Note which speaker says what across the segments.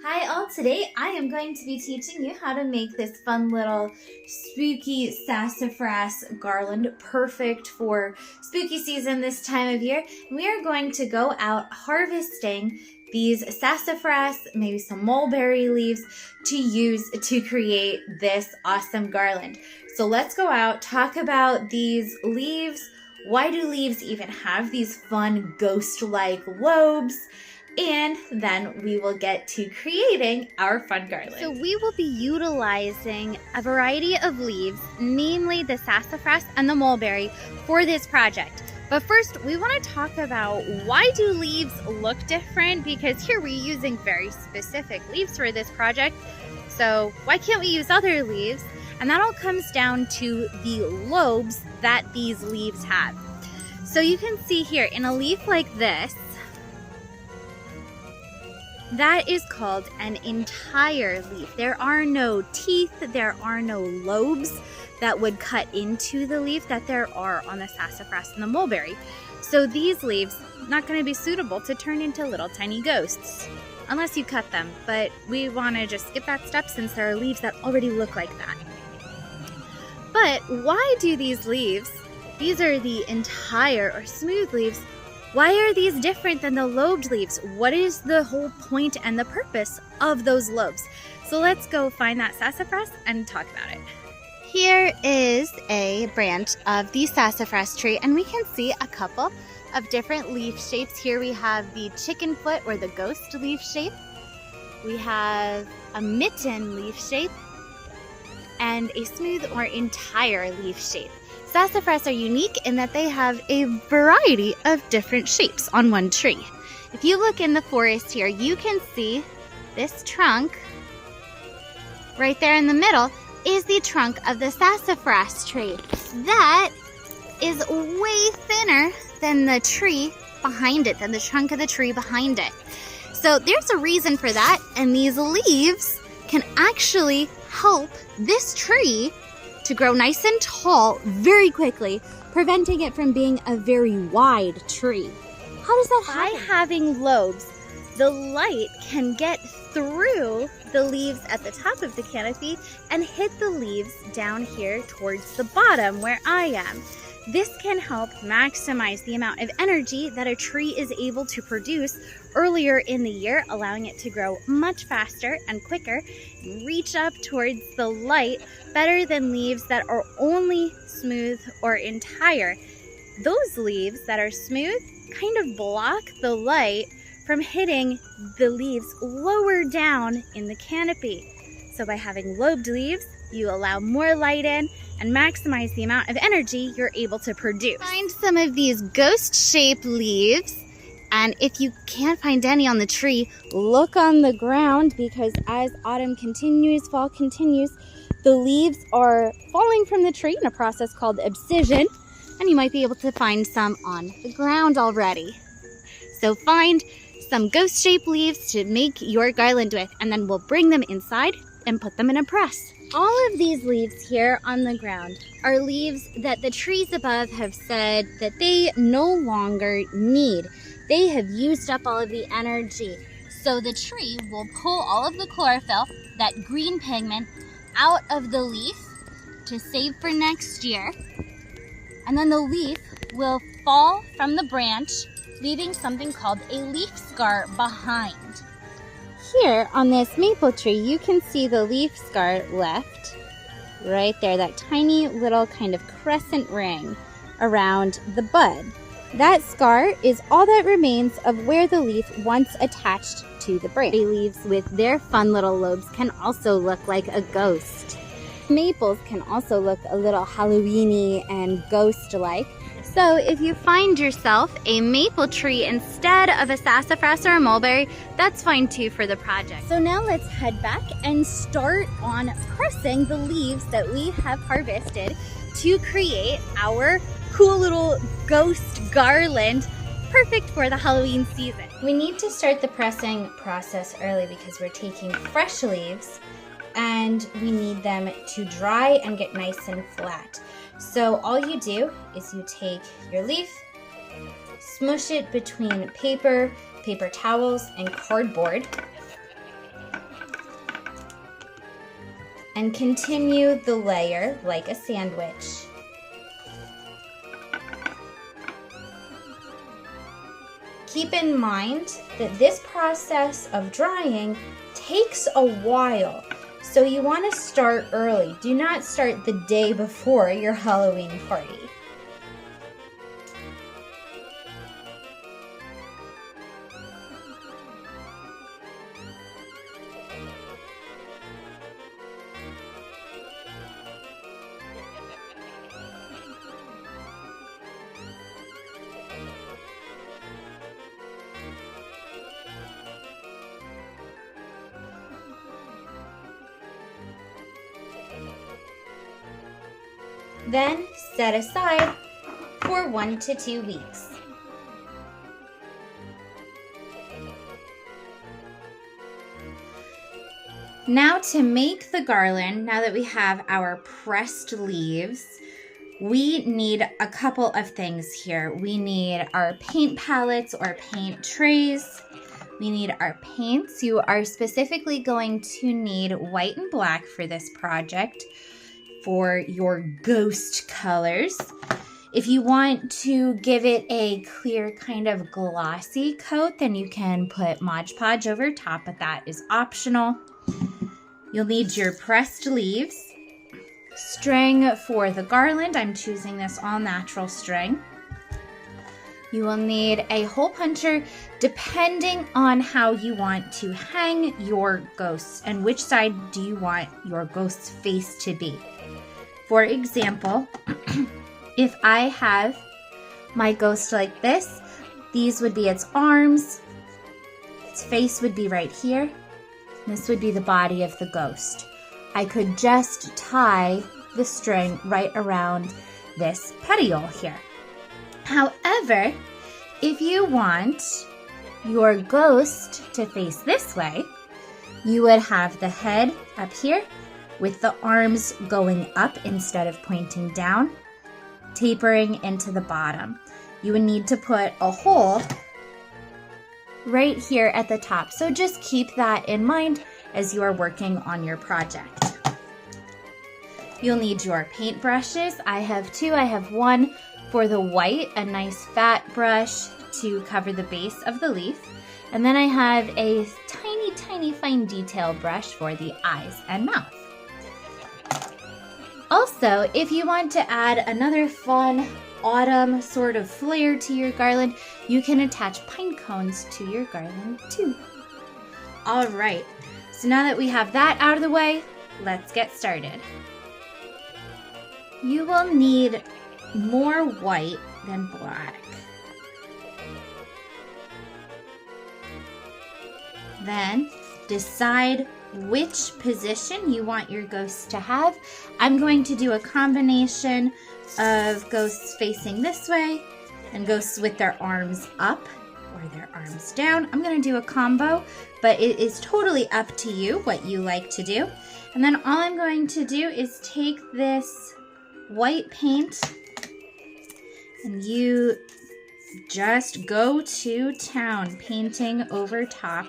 Speaker 1: Hi all, today I am going to be teaching you how to make this fun little spooky sassafras garland, perfect for spooky season this time of year. We are going to go out harvesting these sassafras, maybe some mulberry leaves to use to create this awesome garland. So let's go out, talk about these leaves. Why do leaves even have these fun ghost-like lobes? And then we will get to creating our fun garland.
Speaker 2: So we will be utilizing a variety of leaves, namely the sassafras and the mulberry, for this project. But first, we want to talk about why do leaves look different? Because here we're using very specific leaves for this project. So why can't we use other leaves? And that all comes down to the lobes that these leaves have. So you can see here in a leaf like this, that is called an entire leaf. There are no teeth, there are no lobes that would cut into the leaf that there are on the sassafras and the mulberry. So these leaves not going to be suitable to turn into little tiny ghosts, unless you cut them. But we want to just skip that step since there are leaves that already look like that. But why do these leaves, these are the entire or smooth leaves, why are these different than the lobed leaves? What is the whole point and the purpose of those lobes? So let's go find that sassafras and talk about it. Here is a branch of the sassafras tree, and we can see a couple of different leaf shapes. Here we have the chicken foot or the ghost leaf shape. We have a mitten leaf shape and a smooth or entire leaf shape. Sassafras are unique in that they have a variety of different shapes on one tree. If you look in the forest here, you can see this trunk right there in the middle is the trunk of the sassafras tree. That is way thinner than the tree behind it, than the trunk of the tree behind it. So there's a reason for that, and these leaves can actually help this tree to grow nice and tall very quickly, preventing it from being a very wide tree. How does that happen? By having lobes, the light can get through the leaves at the top of the canopy and hit the leaves down here towards the bottom where I am. This can help maximize the amount of energy that a tree is able to produce earlier in the year, allowing it to grow much faster and quicker, and reach up towards the light better than leaves that are only smooth or entire. Those leaves that are smooth kind of block the light from hitting the leaves lower down in the canopy. So by having lobed leaves, you allow more light in and maximize the amount of energy you're able to produce. Find some of these ghost-shaped leaves, and if you can't find any on the tree, look on the ground, because as autumn continues, fall continues, the leaves are falling from the tree in a process called abscission, and you might be able to find some on the ground already. So find some ghost-shaped leaves to make your garland with, and then we'll bring them inside and put them in a press. All of these leaves here on the ground are leaves that the trees above have said that they no longer need. They have used up all of the energy. So the tree will pull all of the chlorophyll, that green pigment, out of the leaf to save for next year. And then the leaf will fall from the branch, leaving something called a leaf scar behind. Here on this maple tree, you can see the leaf scar left right there, that tiny little kind of crescent ring around the bud. That scar is all that remains of where the leaf once attached to the branch. The leaves with their fun little lobes can also look like a ghost. Maples can also look a little Halloween-y and ghost-like. So if you find yourself a maple tree instead of a sassafras or a mulberry, that's fine too for the project. So now let's head back and start on pressing the leaves that we have harvested to create our cool little ghost garland, perfect for the Halloween season.
Speaker 1: We need to start the pressing process early because we're taking fresh leaves and we need them to dry and get nice and flat. So all you do is you take your leaf, smush it between paper towels, and cardboard, and continue the layer like a sandwich. Keep in mind that this process of drying takes a while, so you want to start early. Do not start the day before your Halloween party. Then set aside for 1 to 2 weeks. Now to make the garland, now that we have our pressed leaves, we need a couple of things here. We need our paint palettes or paint trays. We need our paints. You are specifically going to need white and black for this project for your ghost colors. If you want to give it a clear kind of glossy coat, then you can put Mod Podge over top, but that is optional. You'll need your pressed leaves, string for the garland. I'm choosing this all natural string. You will need a hole puncher depending on how you want to hang your ghosts and which side do you want your ghost's face to be. For example, if I have my ghost like this, these would be its arms, its face would be right here, and this would be the body of the ghost. I could just tie the string right around this petiole here. However, if you want your ghost to face this way, you would have the head up here with the arms going up instead of pointing down, tapering into the bottom. You would need to put a hole right here at the top. So just keep that in mind as you are working on your project. You'll need your paint brushes. I have 2. I have one for the white, a nice fat brush to cover the base of the leaf. And then I have a tiny fine detail brush for the eyes and mouth. Also, if you want to add another fun autumn sort of flair to your garland, you can attach pine cones to your garland too. All right, so now that we have that out of the way, let's get started. You will need more white than black. Then decide which position you want your ghosts to have. I'm going to do a combination of ghosts facing this way and ghosts with their arms up or their arms down. I'm going to do a combo, but it is totally up to you what you like to do. And then all I'm going to do is take this white paint and you just go to town painting over top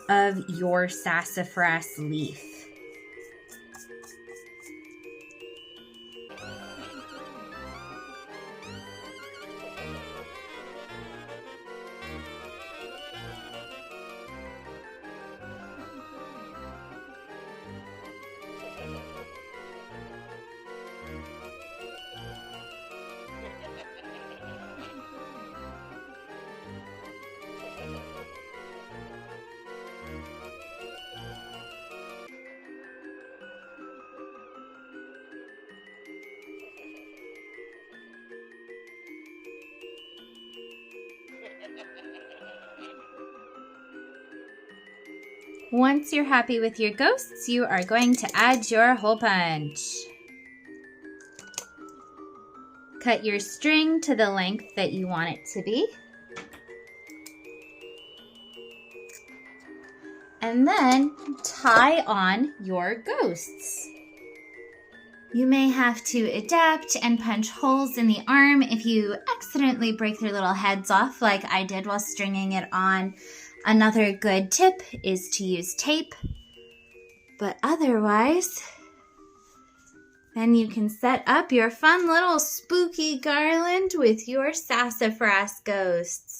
Speaker 1: of your sassafras leaf. Once you're happy with your ghosts, you are going to add your hole punch. Cut your string to the length that you want it to be. And then tie on your ghosts. You may have to adapt and punch holes in the arm if you accidentally break their little heads off like I did while stringing it on. Another good tip is to use tape, but otherwise, Then you can set up your fun little spooky garland with your sassafras ghosts.